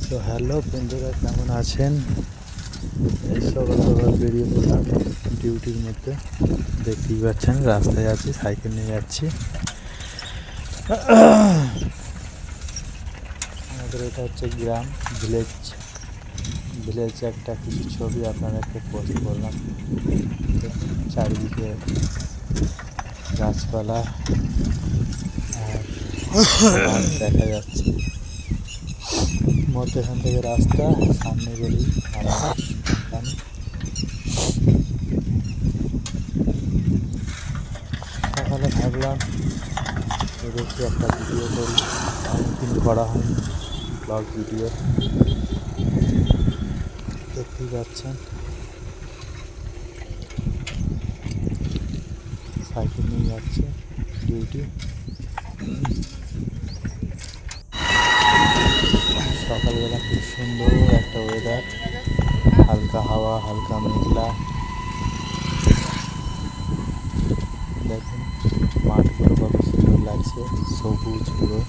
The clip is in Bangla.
তো হ্যালো বন্ধুরা, কেমন আছেন? এই সকাল সকাল বেরিয়ে পড়লাম ডিউটির মধ্যে। দেখতেই পাচ্ছেন রাস্তায় আছি, সাইকেল নিয়ে যাচ্ছি। আমাদের এটা হচ্ছে গ্রাম, ভিলেজ। ভিলেজ একটা কিছু ছবি আপনাদেরকে পোস্ট করলাম। চারিদিকে গাছপালা আর দেখা যাচ্ছে। মধ্যখান থেকে রাস্তা, সামনে গেলেই আমার কোম্পানি। সকালে ভাবলাম দেখি একটা ভিডিও করি, অনেকদিন করা হয়নি ব্লগ ভিডিও। দেখতেই পাচ্ছেন সাইকেল নিয়ে যাচ্ছে ডিউটি। সকালবেলা খুব সুন্দর একটা ওয়েদার, হালকা হাওয়া, হালকা মেঘলা। দেখুন মাঠগুলো কত সুন্দর লাগছে, সবুজ পুরো।